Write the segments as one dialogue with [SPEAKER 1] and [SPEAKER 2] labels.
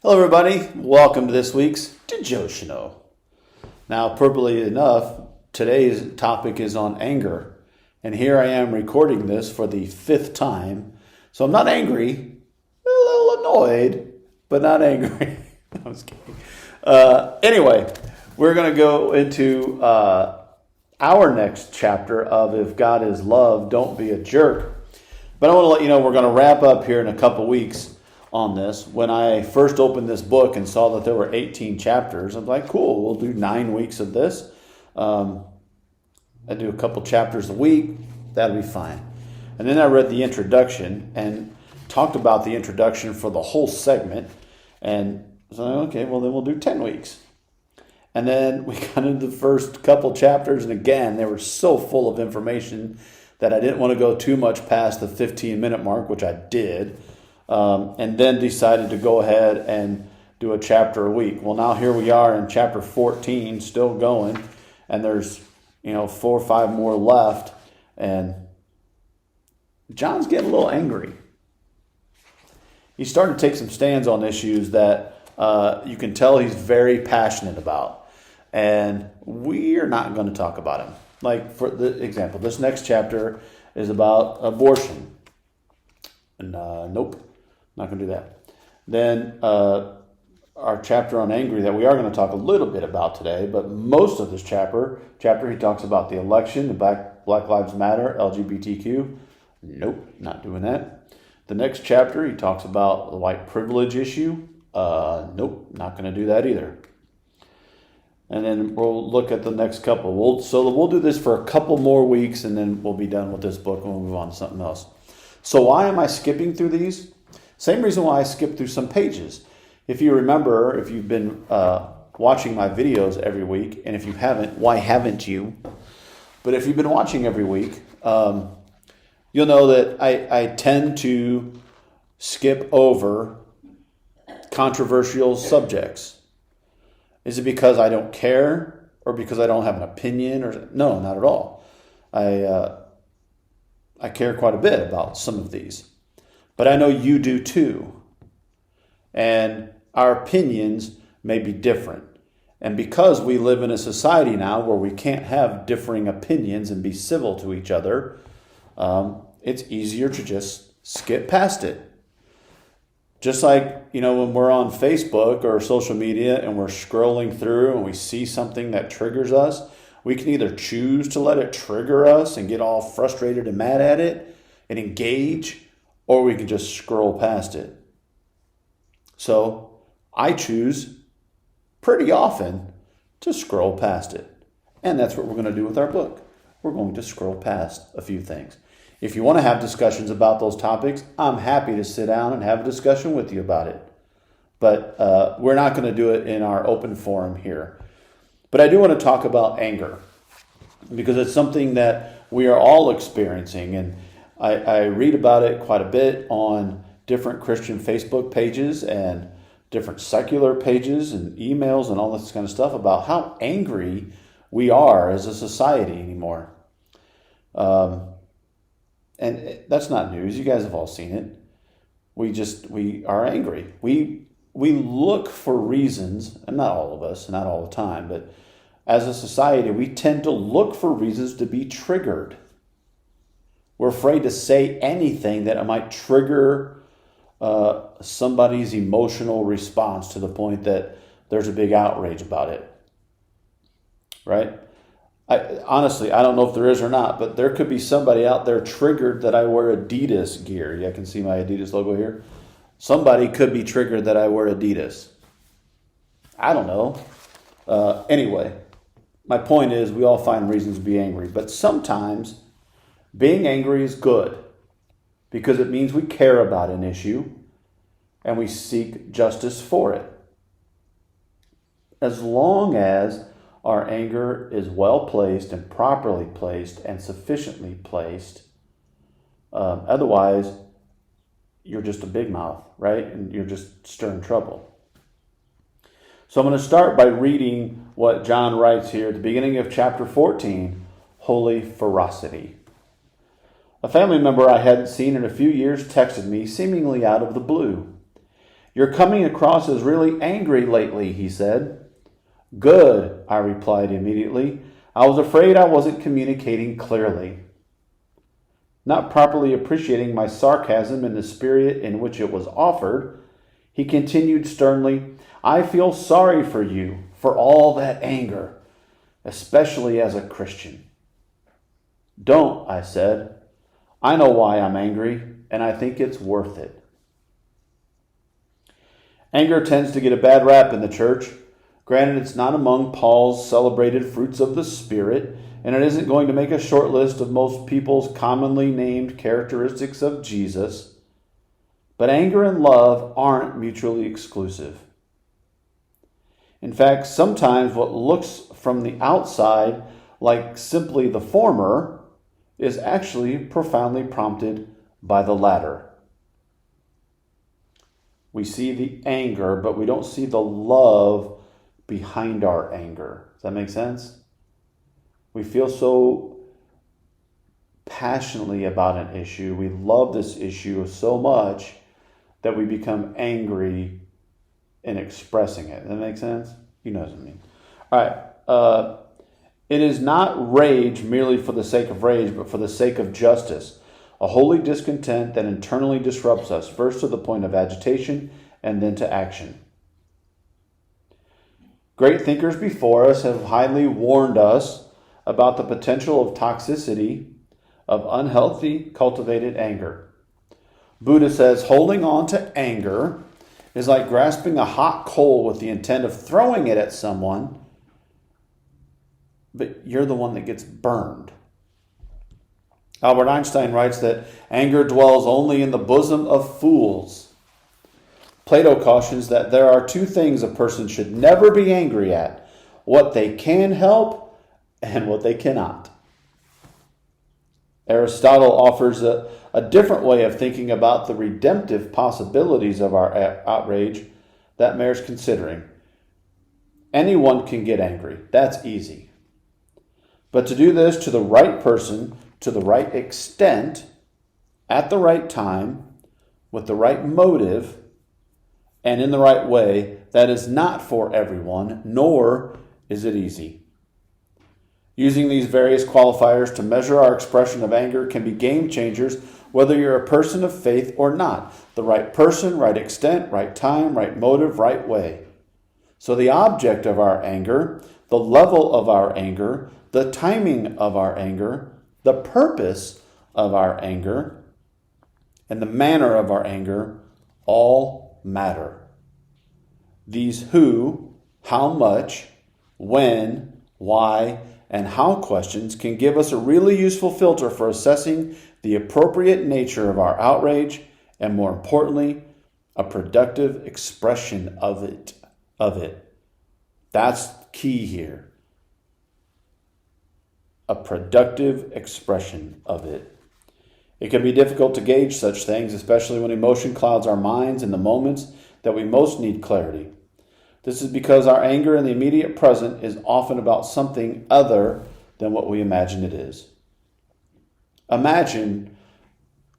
[SPEAKER 1] Hello everybody, welcome to this week's De-JOE-tional. Now, appropriately enough, today's topic is on anger. And here I am recording this for the fifth time. So I'm not angry, a little annoyed, but not angry. I was kidding. Anyway, we're going to go into our next chapter of If God is Love, Don't Be a Jerk. But I want to let you know we're going to wrap up here in a couple weeks on this. When I first opened this book and saw that there were 18 chapters, I'm like, cool, we'll do 9 weeks of this. I do a couple chapters a week. That'll be fine. And then I read the introduction and talked about the introduction for the whole segment. And so, okay, well, then we'll do 10 weeks. And then we got into the first couple chapters. And again, they were so full of information that I didn't want to go too much past the 15-minute mark, which I did. And then decided to go ahead and do a chapter a week. Well, now here we are in chapter 14, still going, and there's 4 or 5 more left, and John's getting a little angry. He's starting to take some stands on issues that you can tell he's very passionate about, and we're not going to talk about him. Like, for the example, this next chapter is about abortion, and nope. Not going to do that. Then our chapter on angry that we are going to talk a little bit about today, but most of this chapter he talks about the election, the Black Lives Matter, LGBTQ. Nope, not doing that. The next chapter he talks about the white privilege issue. Nope, not going to do that either. And then we'll look at the next couple. We'll do this for a couple more weeks, and then we'll be done with this book and we'll move on to something else. So why am I skipping through these? Same reason why I skip through some pages. If you remember, if you've been watching my videos every week, and if you haven't, why haven't you? But if you've been watching every week, you'll know that I tend to skip over controversial subjects. Is it because I don't care, or because I don't have an opinion? Or no, not at all. I care quite a bit about some of these. But I know you do too. And our opinions may be different. And because we live in a society now where we can't have differing opinions and be civil to each other, it's easier to just skip past it. Just like, when we're on Facebook or social media and we're scrolling through and we see something that triggers us, we can either choose to let it trigger us and get all frustrated and mad at it and engage, or we can just scroll past it. So I choose pretty often to scroll past it. And that's what we're going to do with our book. We're going to scroll past a few things. If you want to have discussions about those topics, I'm happy to sit down and have a discussion with you about it. But we're not going to do it in our open forum here. But I do want to talk about anger, because it's something that we are all experiencing. And I read about it quite a bit on different Christian Facebook pages and different secular pages and emails and all this kind of stuff about how angry we are as a society anymore. And that's not news. You guys have all seen it. We are angry. We look for reasons, and not all of us, not all the time, but as a society, we tend to look for reasons to be triggered. We're afraid to say anything that might trigger somebody's emotional response to the point that there's a big outrage about it. Right? Honestly, I don't know if there is or not, but there could be somebody out there triggered that I wear Adidas gear. You can see my Adidas logo here. Somebody could be triggered that I wear Adidas. I don't know. Anyway, my point is we all find reasons to be angry, but sometimes being angry is good because it means we care about an issue and we seek justice for it. As long as our anger is well placed and properly placed and sufficiently placed. Otherwise, you're just a big mouth, right? And you're just stirring trouble. So I'm going to start by reading what John writes here at the beginning of chapter 14, Holy Ferocity. A family member I hadn't seen in a few years texted me seemingly out of the blue. "You're coming across as really angry lately," he said. "Good," I replied immediately. "I was afraid I wasn't communicating clearly." Not properly appreciating my sarcasm in the spirit in which it was offered, he continued sternly, "I feel sorry for you for all that anger, especially as a Christian." "Don't," I said. "I know why I'm angry, and I think it's worth it." Anger tends to get a bad rap in the church. Granted, it's not among Paul's celebrated fruits of the Spirit, and it isn't going to make a short list of most people's commonly named characteristics of Jesus. But anger and love aren't mutually exclusive. In fact, sometimes what looks from the outside like simply the former is actually profoundly prompted by the latter. We see the anger, but we don't see the love behind our anger. Does that make sense? We feel so passionately about an issue. We love this issue so much that we become angry in expressing it. Does that make sense? You know what I mean. All right. It is not rage merely for the sake of rage, but for the sake of justice. A holy discontent that internally disrupts us, first to the point of agitation and then to action. Great thinkers before us have highly warned us about the potential of toxicity of unhealthy, cultivated anger. Buddha says holding on to anger is like grasping a hot coal with the intent of throwing it at someone, but you're the one that gets burned. Albert Einstein writes that anger dwells only in the bosom of fools. Plato cautions that there are two things a person should never be angry at: what they can help and what they cannot. Aristotle offers a different way of thinking about the redemptive possibilities of our outrage that merits considering. Anyone can get angry. That's easy. But to do this to the right person, to the right extent, at the right time, with the right motive, and in the right way, that is not for everyone, nor is it easy. Using these various qualifiers to measure our expression of anger can be game changers, whether you're a person of faith or not. The right person, right extent, right time, right motive, right way. So the object of our anger, the level of our anger, the timing of our anger, the purpose of our anger, and the manner of our anger all matter. These who, how much, when, why, and how questions can give us a really useful filter for assessing the appropriate nature of our outrage and, more importantly, a productive expression of it. That's key here. A productive expression of it. It can be difficult to gauge such things, especially when emotion clouds our minds in the moments that we most need clarity. This is because our anger in the immediate present is often about something other than what we imagine it is. Imagine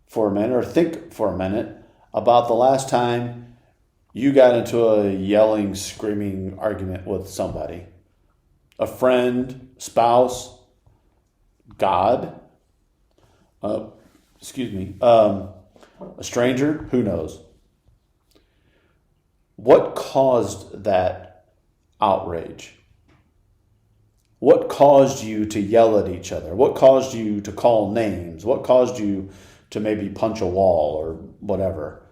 [SPEAKER 1] for a minute, or think for a minute, about the last time you got into a yelling, screaming argument with somebody. A friend, spouse, God, a stranger, who knows? What caused that outrage? What caused you to yell at each other? What caused you to call names? What caused you to maybe punch a wall or whatever?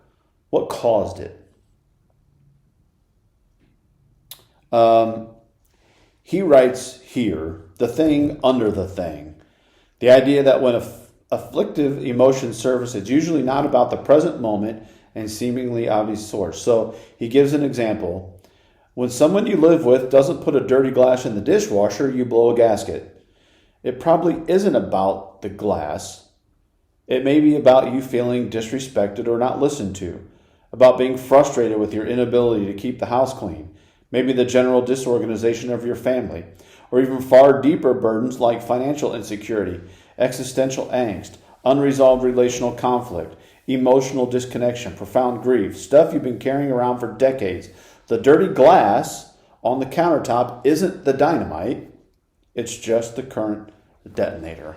[SPEAKER 1] What caused it? He writes here, the thing under the thing. The idea that when afflictive emotion surface, it's usually not about the present moment and seemingly obvious source. So he gives an example. When someone you live with doesn't put a dirty glass in the dishwasher, you blow a gasket. It probably isn't about the glass. It may be about you feeling disrespected or not listened to, about being frustrated with your inability to keep the house clean, maybe the general disorganization of your family, or even far deeper burdens like financial insecurity, existential angst, unresolved relational conflict, emotional disconnection, profound grief, stuff you've been carrying around for decades. The dirty glass on the countertop isn't the dynamite. It's just the current detonator.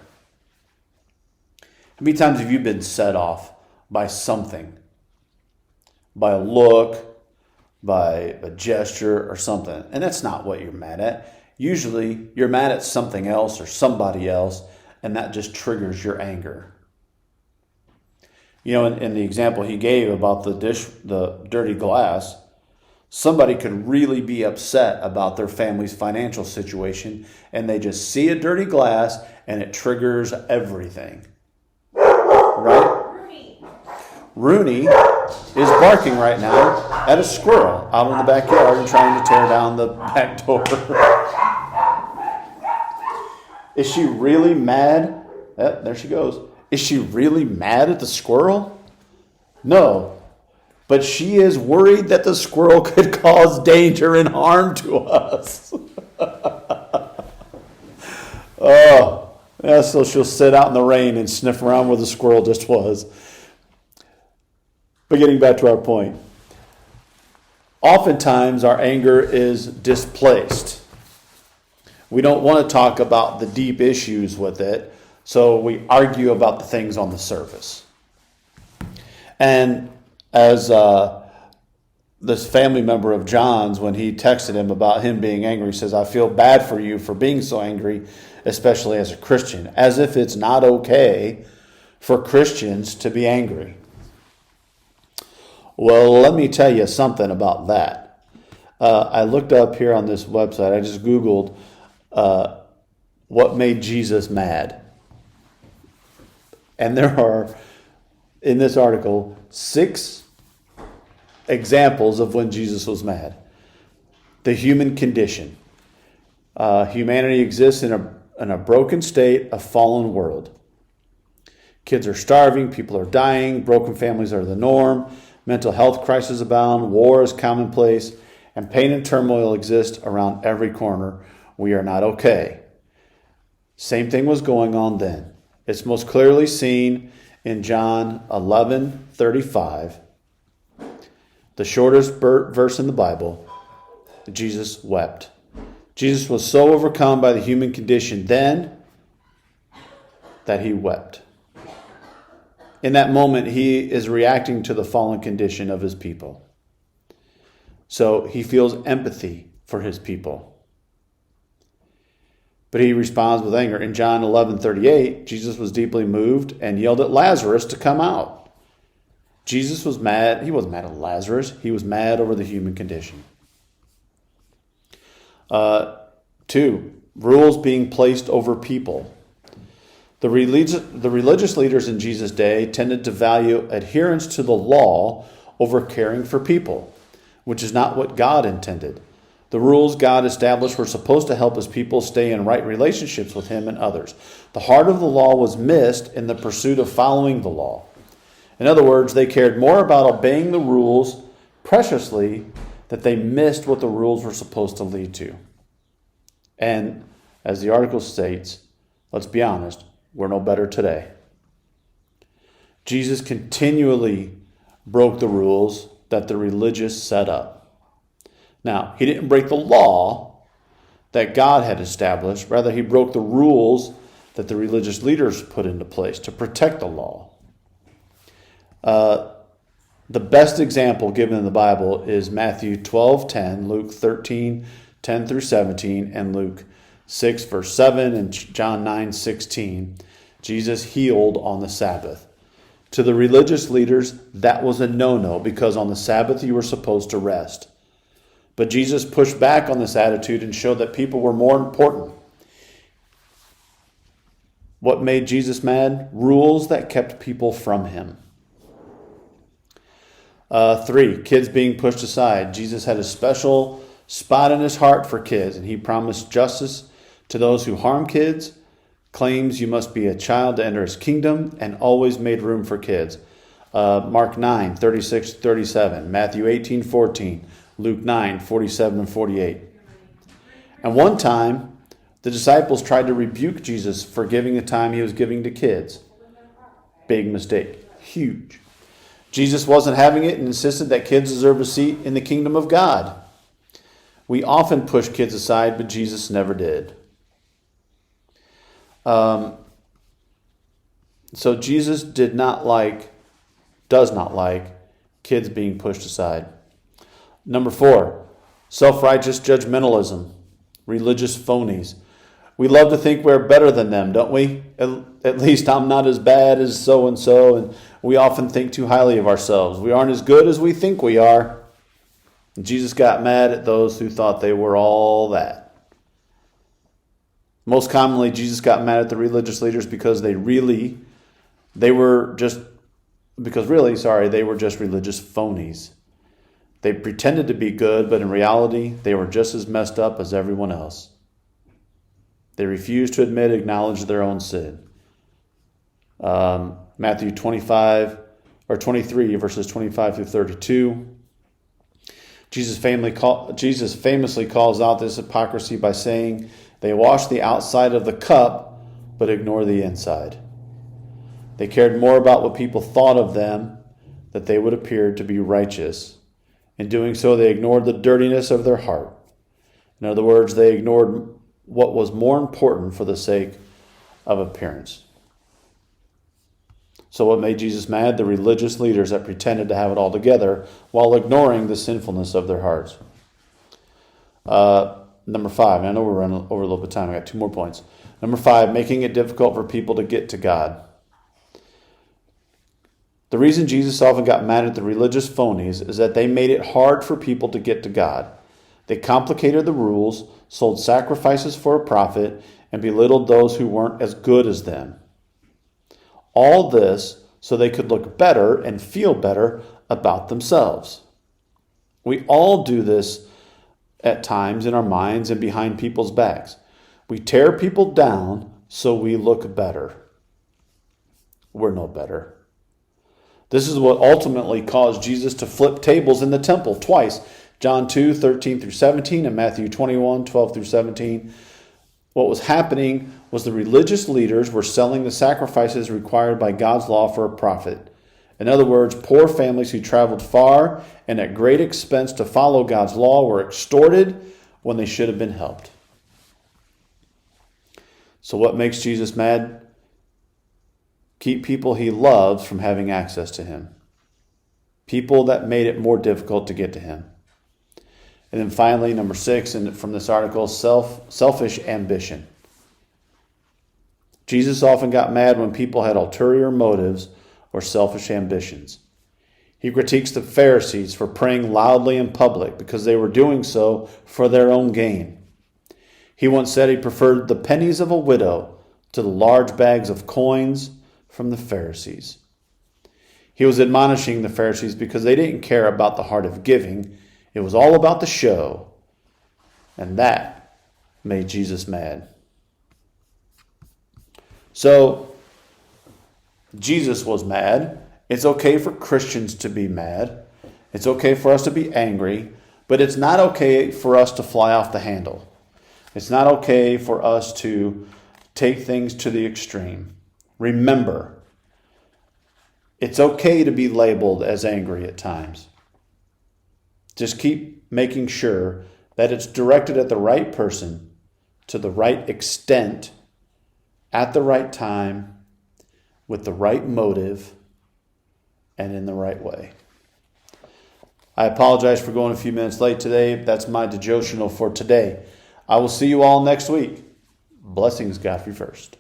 [SPEAKER 1] How many times have you been set off by something? By a look, by a gesture or something. And that's not what you're mad at. Usually you're mad at something else or somebody else, and that just triggers your anger. You know, in the example he gave about the dirty glass, somebody could really be upset about their family's financial situation, and they just see a dirty glass and it triggers everything. Right? Rooney is barking right now at a squirrel out in the backyard and trying to tear down the back door. Is she really mad? There she goes. Is she really mad at the squirrel? No. But she is worried that the squirrel could cause danger and harm to us. Oh, yeah, so she'll sit out in the rain and sniff around where the squirrel just was. But getting back to our point, oftentimes our anger is displaced. We don't want to talk about the deep issues with it, so we argue about the things on the surface. And as this family member of John's, when he texted him about him being angry, he says, I feel bad for you for being so angry, especially as a Christian, as if it's not okay for Christians to be angry. Well, let me tell you something about that. I looked up here on this website, I just Googled what made Jesus mad. And there are, in this article, 6 examples of when Jesus was mad. The human condition. Humanity exists in a broken state, a fallen world. Kids are starving, people are dying, broken families are the norm, mental health crises abound, war is commonplace, and pain and turmoil exist around every corner. We are not okay. Same thing was going on then. It's most clearly seen in John 11:35, the shortest verse in the Bible. Jesus wept. Jesus was so overcome by the human condition then that he wept. In that moment, he is reacting to the fallen condition of his people. So he feels empathy for his people. But he responds with anger. In John 11:38, Jesus was deeply moved and yelled at Lazarus to come out. Jesus was mad. He wasn't mad at Lazarus. He was mad over the human condition. 2, rules being placed over people. The religious leaders in Jesus' day tended to value adherence to the law over caring for people, which is not what God intended. The rules God established were supposed to help his people stay in right relationships with him and others. The heart of the law was missed in the pursuit of following the law. In other words, they cared more about obeying the rules preciously that they missed what the rules were supposed to lead to. And as the article states, let's be honest, we're no better today. Jesus continually broke the rules that the religious set up. Now, he didn't break the law that God had established. Rather, he broke the rules that the religious leaders put into place to protect the law. The best example given in the Bible is Matthew 12:10, Luke 13:10 through 17, and Luke 6, verse 7, and John 9:16. Jesus healed on the Sabbath. To the religious leaders, that was a no-no because on the Sabbath you were supposed to rest. But Jesus pushed back on this attitude and showed that people were more important. What made Jesus mad? Rules that kept people from him. 3, kids being pushed aside. Jesus had a special spot in his heart for kids, and he promised justice to those who harm kids, claims you must be a child to enter his kingdom, and always made room for kids. Mark 9:36-37, Matthew 18:14, Luke 9:47 and 48. And one time, the disciples tried to rebuke Jesus for giving the time he was giving to kids. Big mistake. Huge. Jesus wasn't having it and insisted that kids deserve a seat in the kingdom of God. We often push kids aside, but Jesus never did. So Jesus does not like kids being pushed aside. Number 4, self-righteous judgmentalism, religious phonies. We love to think we're better than them, don't we? At least I'm not as bad as so-and-so, and we often think too highly of ourselves. We aren't as good as we think we are. And Jesus got mad at those who thought they were all that. Most commonly, Jesus got mad at the religious leaders because they were just religious phonies. They pretended to be good, but in reality, they were just as messed up as everyone else. They refused to acknowledge their own sin. Matthew 23, verses 25 through 32. Jesus famously calls out this hypocrisy by saying, they wash the outside of the cup, but ignore the inside. They cared more about what people thought of them, that they would appear to be righteous. In doing so, they ignored the dirtiness of their heart. In other words, they ignored what was more important for the sake of appearance. So what made Jesus mad? The religious leaders that pretended to have it all together while ignoring the sinfulness of their hearts. Number 5, I know we're running over a little bit of time. I got 2 more points. Number 5, making it difficult for people to get to God. The reason Jesus often got mad at the religious phonies is that they made it hard for people to get to God. They complicated the rules, sold sacrifices for a profit, and belittled those who weren't as good as them. All this so they could look better and feel better about themselves. We all do this at times in our minds and behind people's backs. We tear people down so we look better. We're no better. This is what ultimately caused Jesus to flip tables in the temple twice. John 2, 13 through 17 and Matthew 21, 12 through 17. What was happening was the religious leaders were selling the sacrifices required by God's law for a profit. In other words, poor families who traveled far and at great expense to follow God's law were extorted when they should have been helped. So what makes Jesus mad? Keep people he loves from having access to him. People that made it more difficult to get to him. And then finally, number 6, and from this article, selfish ambition. Jesus often got mad when people had ulterior motives or selfish ambitions. He critiques the Pharisees for praying loudly in public because they were doing so for their own gain. He once said he preferred the pennies of a widow to the large bags of coins from the Pharisees. He was admonishing the Pharisees because they didn't care about the heart of giving. It was all about the show. And that made Jesus mad. So, Jesus was mad. It's okay for Christians to be mad. It's okay for us to be angry. But it's not okay for us to fly off the handle. It's not okay for us to take things to the extreme. Remember, it's okay to be labeled as angry at times. Just keep making sure that it's directed at the right person, to the right extent, at the right time, with the right motive, and in the right way. I apologize for going a few minutes late today. That's my De-JOE-tional for today. I will see you all next week. Blessings, Godfrey first.